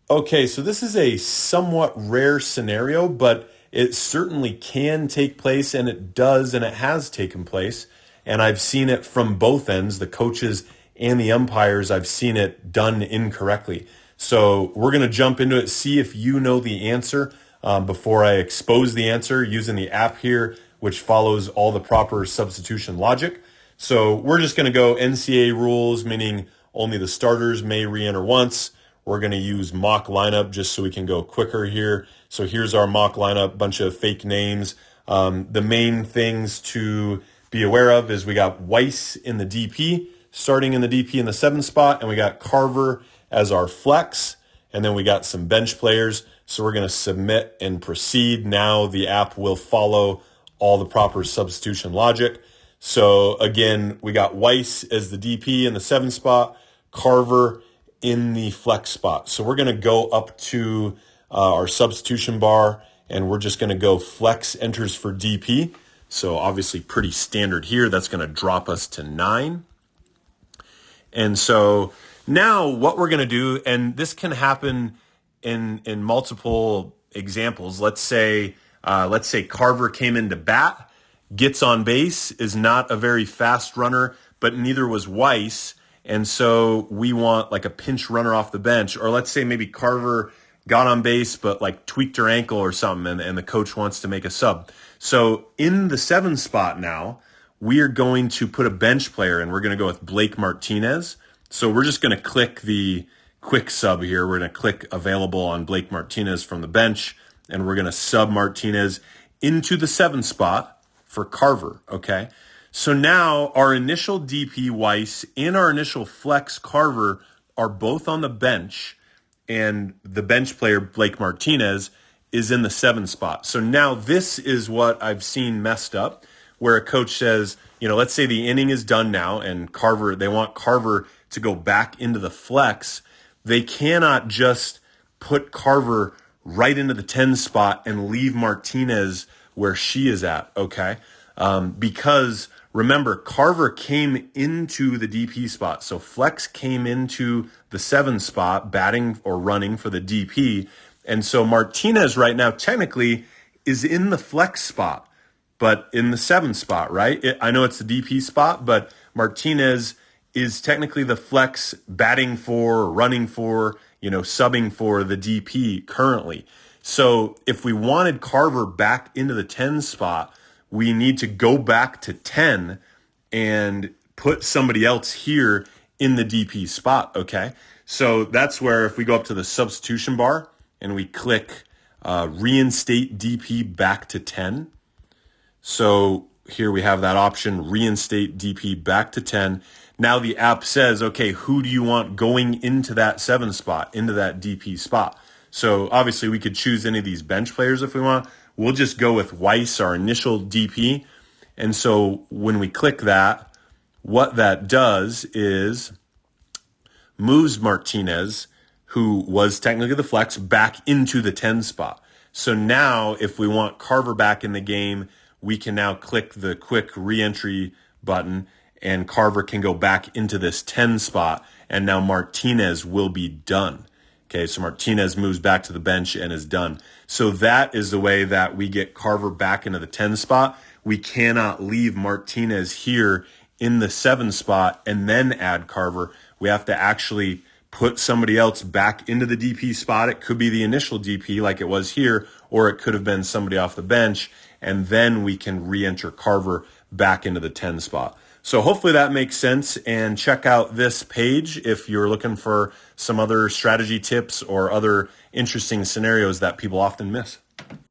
Okay, so this is a somewhat rare scenario, but it certainly can take place, and it does, and it has taken place. And I've seen it from both ends, the coaches and the umpires. I've seen it done incorrectly. So we're going to jump into it, see if you know the answer before I expose the answer using the app here, which follows all the proper substitution logic. So we're just going to go NCAA rules, meaning only the starters may re-enter once. We're going to use mock lineup just so we can go quicker here. So here's our mock lineup, bunch of fake names. The main things to be aware of is we got Weiss in the DP, starting in the DP in the 7th spot, and we got Carver as our flex, and then we got some bench players. So we're going to submit and proceed. Now the app will follow all the proper substitution logic. So again, we got Weiss as the DP in the 7th spot, Carver in the flex spot. So we're going to go up to our substitution bar, and we're just going to go flex enters for DP. So obviously pretty standard here. That's going to drop us to 9. And so now what we're going to do, and this can happen in multiple examples. Let's say Carver came into bat, gets on base, is not a very fast runner, but neither was Weiss. And so we want like a pinch runner off the bench. Or let's say maybe Carver got on base but like tweaked her ankle or something, and the coach wants to make a sub. So in the 7th spot now, we are going to put a bench player, and we're going to go with Blake Martinez. So we're just going to click the quick sub here. We're going to click available on Blake Martinez from the bench, and we're going to sub Martinez into the 7th spot for Carver, okay? So now our initial DP Weiss and our initial flex Carver are both on the bench, and the bench player Blake Martinez is in the 7th spot. So now this is what I've seen messed up, where a coach says, let's say the inning is done now, and they want Carver to go back into the flex. They cannot just put Carver right into the 10 spot and leave Martinez where she is at, okay? Because remember, Carver came into the DP spot. So flex came into the 7th spot, batting or running for the DP. And so Martinez right now technically is in the flex spot, but in the 7th spot, right? I know it's the DP spot, but Martinez is technically the flex, batting for, running for, subbing for the DP currently. So if we wanted Carver back into the 10 spot, we need to go back to 10 and put somebody else here in the DP spot, okay? So that's where if we go up to the substitution bar and we click reinstate DP back to 10. So here we have that option, reinstate DP back to 10. Now the app says, okay, who do you want going into that 7th spot, into that DP spot? So obviously we could choose any of these bench players if we want. We'll just go with Weiss, our initial DP. And so when we click that, what that does is moves Martinez, who was technically the flex, back into the 10 spot. So now if we want Carver back in the game, we can now click the quick reentry button, and Carver can go back into this 10 spot, and now Martinez will be done. Okay, so Martinez moves back to the bench and is done. So that is the way that we get Carver back into the 10 spot. We cannot leave Martinez here in the 7 spot and then add Carver. We have to actually put somebody else back into the DP spot. It could be the initial DP like it was here, or it could have been somebody off the bench, and then we can re-enter Carver back into the 10 spot. So hopefully that makes sense, and check out this page if you're looking for some other strategy tips or other interesting scenarios that people often miss.